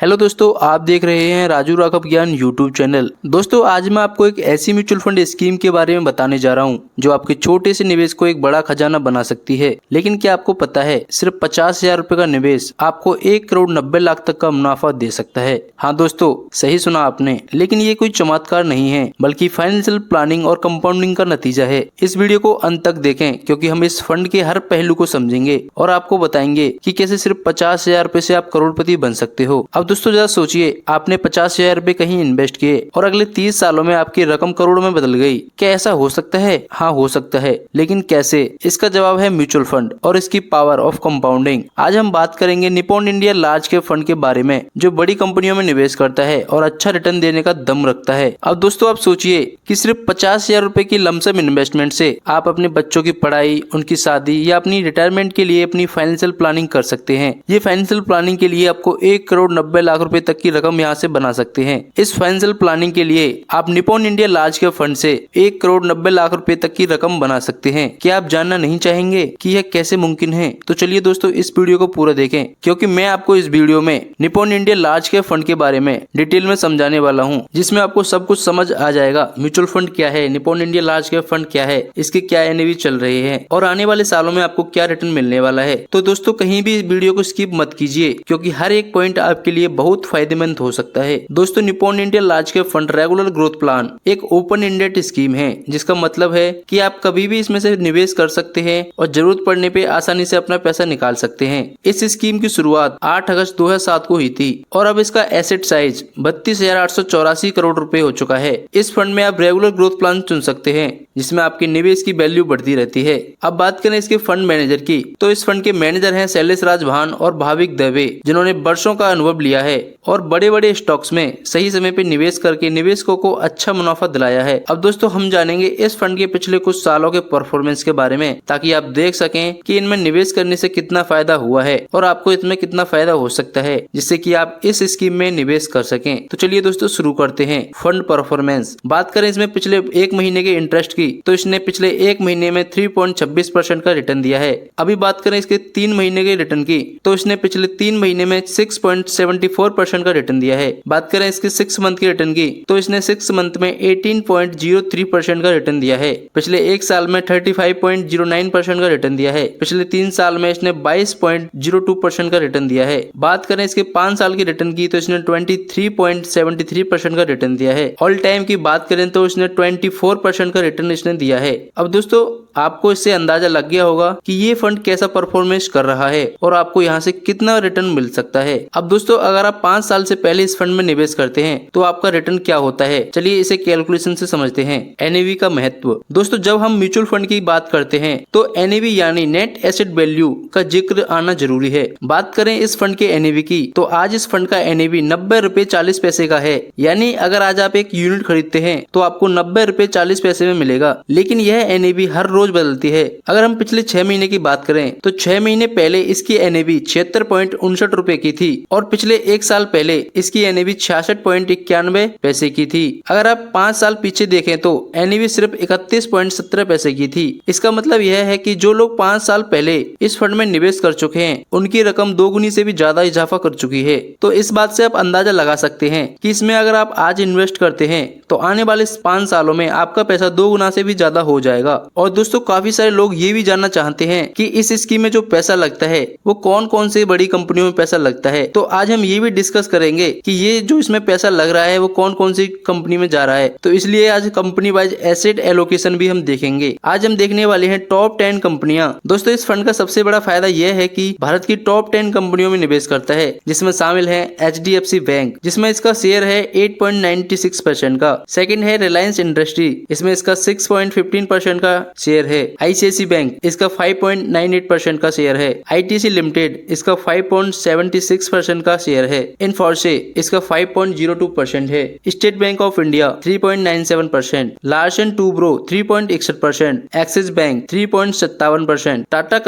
Hello दोस्तों, आप देख रहे हैं राजू राघव ज्ञान यूट्यूब चैनल। दोस्तों आज मैं आपको एक ऐसी म्यूचुअल फंड स्कीम के बारे में बताने जा रहा हूं जो आपके छोटे से निवेश को एक बड़ा खजाना बना सकती है। लेकिन क्या आपको पता है, सिर्फ 50,000 रुपए का निवेश आपको 1,90,00,000 तक का मुनाफा दे सकता है। हाँ दोस्तों, सही सुना आपने। लेकिन ये कोई चमत्कार नहीं है, बल्कि फाइनेंशियल प्लानिंग और कंपाउंडिंग का नतीजा है। इस वीडियो को अंत तक देखें, क्योंकि हम इस फंड के हर पहलू को समझेंगे और आपको बताएंगे कि कैसे सिर्फ 50,000 रुपए से आप करोड़पति बन सकते हो। अब दोस्तों जरा सोचिए, आपने 50,000 रुपए कहीं इन्वेस्ट किए और अगले 30 सालों में आपकी रकम करोड़ों में बदल गई। क्या ऐसा हो सकता है? हाँ, हो सकता है। लेकिन कैसे? इसका जवाब है म्यूचुअल फंड और इसकी पावर ऑफ कंपाउंडिंग। आज हम बात करेंगे Nippon India large cap fund के बारे में, जो बड़ी कंपनियों में निवेश करता है और अच्छा रिटर्न देने का दम रखता है। अब दोस्तों आप सोचिए कि सिर्फ 50,000 रुपए की लमसम इन्वेस्टमेंट से आप अपने बच्चों की पढ़ाई, उनकी शादी या अपनी रिटायरमेंट के लिए अपनी फाइनेंशियल प्लानिंग कर सकते हैं। ये फाइनेंशियल प्लानिंग के लिए आपको 1,90,00,000 रुपए तक की रकम यहाँ से बना सकते हैं। इस फाइनेंशियल प्लानिंग के लिए आप Nippon India large cap fund से 1,90,00,000 रुपए तक की रकम बना सकते हैं। क्या आप जानना नहीं चाहेंगे कि यह कैसे मुमकिन है? तो चलिए दोस्तों इस वीडियो को पूरा देखें, क्योंकि मैं आपको इस वीडियो में Nippon India large cap fund के बारे में डिटेल में समझाने वाला हूँ, जिसमें आपको सब कुछ समझ आ जाएगा। म्यूचुअल फंड क्या है, Nippon India large cap fund क्या है, इसके क्या एनएवी चल रहे हैं और आने वाले सालों में आपको क्या रिटर्न मिलने वाला है। तो दोस्तों कहीं भी इस वीडियो को स्किप मत कीजिए, क्योंकि हर एक पॉइंट आपके लिए बहुत फायदेमंद हो सकता है। दोस्तों Nippon India large cap fund regular growth plan एक ओपन एंडेड स्कीम है, जिसका मतलब है कि आप कभी भी इसमें से निवेश कर सकते हैं और जरूरत पड़ने पे आसानी से अपना पैसा निकाल सकते हैं। इस स्कीम की शुरुआत 8 अगस्त 2007 को हुई थी और अब इसका एसेट साइज 32,884 करोड़ रुपए हो चुका है। इस फंड में आप रेगुलर ग्रोथ प्लान चुन सकते हैं, जिसमें आपके निवेश की वैल्यू बढ़ती रहती है। अब बात करें इसके फंड मैनेजर की, तो इस फंड के मैनेजर हैं शैलेश राज भान और भाविक दवे, जिन्होंने वर्षों का अनुभव लिया है और बड़े बड़े स्टॉक्स में सही समय पे निवेश करके निवेशकों को अच्छा मुनाफा दिलाया है। अब दोस्तों हम जानेंगे इस फंड के पिछले कुछ सालों के परफॉर्मेंस के बारे में, ताकि आप देख सकें कि इनमें निवेश करने से कितना फायदा हुआ है और आपको इसमें कितना फायदा हो सकता है, जिससे कि आप इस स्कीम में निवेश कर सकें। तो चलिए दोस्तों शुरू करते हैं फंड परफॉर्मेंस। बात करें इसमें पिछले एक महीने के इंटरेस्ट की, तो इसने पिछले एक महीने में 3.26% का रिटर्न दिया है। अभी बात करें इसके 3 महीने के रिटर्न की, तो इसने पिछले 3 महीने में 6.74% का रिटर्न दिया है। बात करें इसके 6 मंथ के रिटर्न की, तो इसने 6 मंथ में 18.03% का रिटर्न दिया है। पिछले एक साल में 35.09% का रिटर्न दिया है। पिछले 3 साल में इसने 22.02% का रिटर्न दिया है। बात करें इसके 5 साल की रिटर्न की, तो इसने 23.73% का रिटर्न दिया है। ऑल टाइम की बात करें तो इसने 24% का रिटर्न इसने दिया है। अब दोस्तों आपको इससे अंदाजा लग गया होगा कि ये फंड कैसा परफॉर्मेंस कर रहा है और आपको यहाँ से कितना रिटर्न मिल सकता है। अब दोस्तों अगर आप 5 साल से पहले इस फंड में निवेश करते हैं तो आपका रिटर्न क्या होता है, चलिए इसे कैलकुलेशन से समझते हैं। एनएवी का महत्व। दोस्तों जब हम म्यूचुअल फंड की बात करते हैं तो एनएवी यानी नेट एसेट वैल्यू का जिक्र आना जरूरी है। बात करें इस फंड के एनएवी की, तो आज इस फंड का एनएवी 90 रुपए 40 पैसे का है। यानी अगर आज आप एक यूनिट खरीदते हैं तो आपको 90 रुपए 40 पैसे में मिलेगा। लेकिन यह एनएवी हर रोज बदलती है। अगर हम पिछले 6 महीने की बात करें तो 6 महीने पहले इसकी एनएवी 76.59 रुपए की थी और पिछले एक साल पहले इसकी एनएवी 66.91 पैसे की थी। अगर आप 5 साल पीछे देखें तो एनएवी सिर्फ 31.17 पैसे की थी। इसका मतलब यह है कि जो लोग 5 साल पहले इस फंड में निवेश कर चुके हैं, उनकी रकम 2 गुनी से भी ज्यादा इजाफा कर चुकी है। तो इस बात से आप अंदाजा लगा सकते हैं कि इसमें अगर आप आज इन्वेस्ट करते हैं तो आने वाले 5 सालों में आपका पैसा 2 गुना से भी ज्यादा हो जाएगा। और दोस्तों काफी सारे लोग ये भी जानना चाहते हैं कि इस स्कीम में जो पैसा लगता है वो कौन कौन से बड़ी कंपनियों में पैसा लगता है। तो आज हम ये भी डिस्कस करेंगे कि ये जो इसमें पैसा लग रहा है वो कौन कौन सी कंपनी में जा रहा है। तो इसलिए आज कंपनी वाइज एसेट एलोकेशन भी हम देखेंगे। आज हम देखने वाले हैं टॉप 10 कंपनियां। दोस्तों इस फंड का सबसे बड़ा फायदा यह है कि भारत की टॉप 10 कंपनियों में निवेश करता है, जिसमें शामिल है HDFC बैंक, जिसमें इसका शेयर है 8.96% का। सेकंड है रिलायंस इंडस्ट्री, इसमें इसका 6.15% का शेयर है। ICICI बैंक, इसका 5.98% का शेयर है। ITC लिमिटेड, इसका 5.76% का शेयर है। इनफोर्से, इसका 5.02% है। State bank of India 3.97%, Larsen Toubro 3.61%, axis bank 3.57%, Tata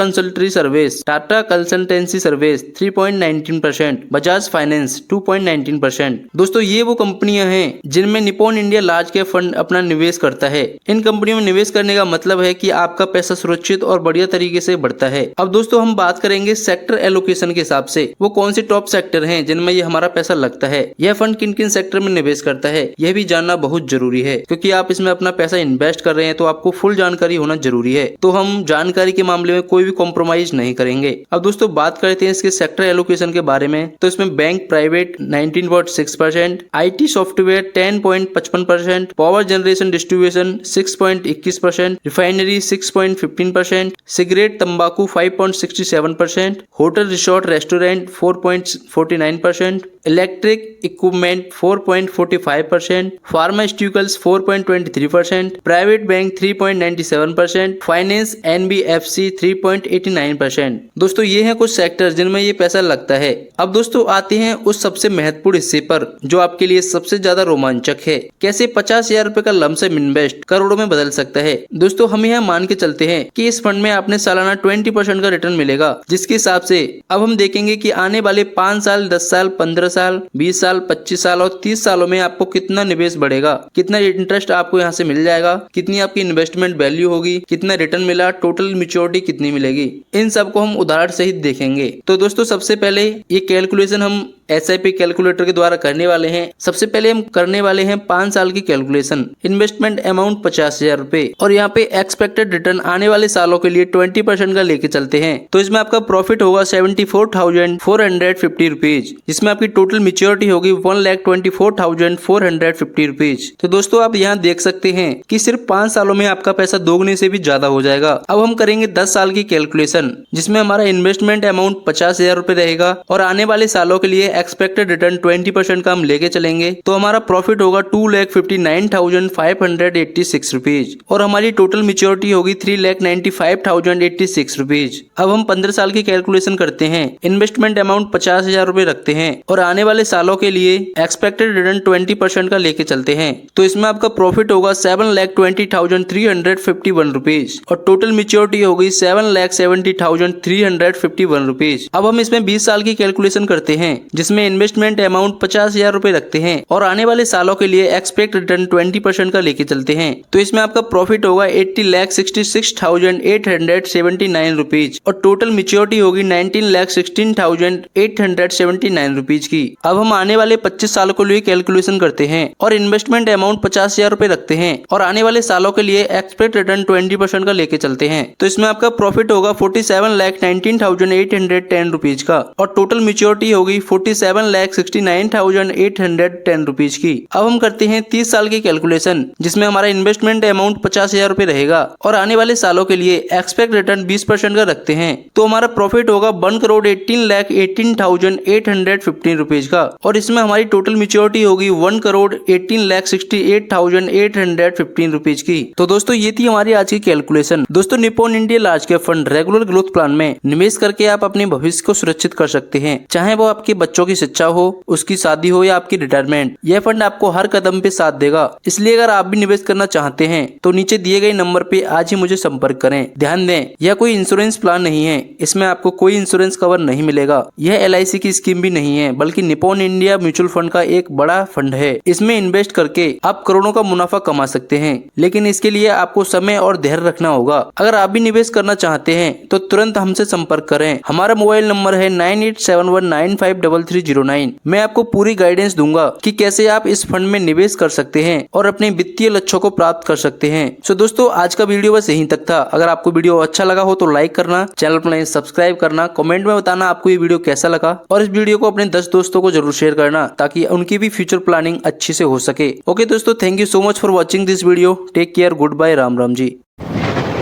consultancy service 3.19%, Bajaj finance 2.19%। दोस्तों ये वो कंपनियां हैं जिनमें Nippon India large cap fund अपना निवेश करता है। इन कंपनियों में निवेश करने का मतलब है कि आपका पैसा सुरक्षित और बढ़िया तरीके से बढ़ता है। अब दोस्तों हम बात करेंगे सेक्टर एलोकेशन के हिसाब से वो कौन से टॉप सेक्टर हैं जिनमें ये हमारा पैसा लगता है। यह फंड किन किन सेक्टर में निवेश करता है यह भी जानना बहुत जरूरी है, क्योंकि आप इसमें अपना पैसा इन्वेस्ट कर रहे हैं तो आपको फुल जानकारी होना जरूरी है। तो हम जानकारी के मामले में कोई भी कॉम्प्रोमाइज नहीं करेंगे। अब दोस्तों बात करते हैं इसके सेक्टर एलोकेशन के बारे में। तो इसमें bank private 19.6%, IT software 10.55%, power generation distribution 6.21%, refinery 6.15%, cigarette तंबाकू 5.67%, hotel resort restaurant 4.49%, electric equipment 4.45%, pharmaceuticals 4.23%, private bank 3.97%, finance NBFC 3.89%। दोस्तों ये हैं कुछ सेक्टर जिनमें ये पैसा लगता है। अब दोस्तों आते हैं उस सबसे महत्वपूर्ण हिस्से पर जो आपके लिए सबसे ज्यादा रोमांचक है, कैसे 50,000 रुपए का लमसम इन्वेस्ट करोड़ों में बदल सकता है। दोस्तों हम यह मान के चलते हैं कि इस फंड में आपने सालाना 20% का रिटर्न मिलेगा, जिसके हिसाब से अब हम देखेंगे कि आने वाले 5 साल, 10 साल, 15 साल, 20 साल, 25 साल और 30 सालों में आपको कितना निवेश बढ़ेगा, कितना इंटरेस्ट आपको यहाँ से मिल जाएगा, कितनी आपकी इन्वेस्टमेंट वैल्यू होगी, कितना रिटर्न मिला, टोटल मैच्योरिटी कितनी मिलेगी, इन सबको हम उदाहरण सहित देखेंगे। तो दोस्तों सबसे पहले ये कैलकुलेशन हम SIP कैलकुलेटर के द्वारा करने वाले हैं। सबसे पहले हम करने वाले हैं 5 साल की कैलकुलेशन। इन्वेस्टमेंट अमाउंट 50,000 रुपए और यहाँ पे एक्सपेक्टेड रिटर्न आने वाले सालों के लिए 20% का लेके चलते हैं। तो इसमें आपका प्रॉफिट होगा 74,450 रुपीज, जिसमें आपकी टोटल मैच्योरिटी होगी 1,24,450 रुपीज। तो दोस्तों आप यहाँ देख सकते हैं कि सिर्फ 5 सालों में आपका पैसा दोगुने से भी ज्यादा हो जाएगा। अब हम करेंगे 10 साल की कैलकुलेशन, जिसमें हमारा इन्वेस्टमेंट अमाउंट 50,000 रुपए रहेगा और आने वाले सालों के लिए एक्सपेक्टेड रिटर्न 20% का हम लेके चलेंगे। तो हमारा प्रॉफिट होगा 2,59,586 रुपीज और हमारी टोटल मैच्योरिटी होगी 3,95,086 रुपीज। अब हम 15 साल की कैलकुलेशन करते हैं। इन्वेस्टमेंट अमाउंट 50,000 रुपए रखते हैं और आने वाले सालों के लिए एक्सपेक्टेड रिटर्न 20% का लेके चलते हैं। तो इसमें आपका प्रॉफिट होगा 7,20,351 रुपीज और टोटल मैच्योरिटी होगी 7,70,351 रुपीज। अब हम इसमें 20 साल की कैलकुलेशन करते हैं, जिसमें इन्वेस्टमेंट अमाउंट 50,000 रुपए रखते हैं और आने वाले सालों के लिए एक्सपेक्ट रिटर्न 20% का लेके चलते हैं। तो इसमें आपका प्रॉफिट होगा 80,66,879 रुपीज और टोटल मैच्योरिटी होगी 19,16,879 रुपीज की। अब हम आने वाले 25 सालों के लिए कैलकुलेशन करते हैं और इन्वेस्टमेंट अमाउंट 50,000 रुपए रखते हैं और आने वाले सालों के लिए एक्सपेक्ट रिटर्न 20% का लेके चलते हैं। तो इसमें आपका प्रॉफिट होगा 47,19,810 रुपीज का और टोटल मैच्योरिटी होगी 47,69,810 रुपीज की। अब हम करते हैं 30 साल की कैलकुलेशन, जिसमें हमारा इन्वेस्टमेंट अमाउंट 50,000 रुपए रहेगा और आने वाले सालों के लिए एक्सपेक्ट रिटर्न 20% का रखते हैं। तो हमारा प्रॉफिट होगा 1,18,18,815 रुपीज का और इसमें हमारी टोटल मैच्योरिटी होगी 1,18,68,815 रुपीज की। तो दोस्तों ये थी हमारी आज की कैलकुलेशन। दोस्तों Nippon India large cap fund regular growth plan में निवेश करके आप अपने भविष्य को सुरक्षित कर सकते हैं, चाहे वो आपके बच्चों की शिक्षा हो, उसकी शादी हो या आपकी रिटायरमेंट। यह फंड आपको हर कदम पे साथ देगा। इसलिए अगर आप भी निवेश करना चाहते हैं तो नीचे दिए गए नंबर पे आज ही मुझे संपर्क करें। ध्यान दें, यह कोई इंश्योरेंस प्लान नहीं है, इसमें आपको कोई इंश्योरेंस कवर नहीं मिलेगा। यह LIC की स्कीम भी नहीं है, बल्कि निप्पॉन इंडिया म्यूचुअल फंड का एक बड़ा फंड है। इसमें इन्वेस्ट करके आप करोड़ों का मुनाफा कमा सकते हैं, लेकिन इसके लिए आपको समय और धैर्य रखना होगा। अगर आप भी निवेश करना चाहते हैं तो तुरंत हमसे संपर्क करें। हमारा मोबाइल नंबर है 9871953309। मैं आपको पूरी गाइडेंस दूंगा कि कैसे आप इस फंड में निवेश कर सकते हैं और अपने वित्तीय लक्ष्यों को प्राप्त कर सकते हैं। सो दोस्तों आज का वीडियो बस यहीं तक था। अगर आपको वीडियो अच्छा लगा हो तो लाइक करना, चैनल पर सब्सक्राइब करना, कमेंट में बताना आपको ये वीडियो कैसा लगा और इस वीडियो को अपने 10 दोस्तों को जरूर शेयर करना ताकि उनकी भी फ्यूचर प्लानिंग अच्छी से हो सके। ओके दोस्तों, thank you so much for watching this video. Take care, good bye, Ram Ram ji.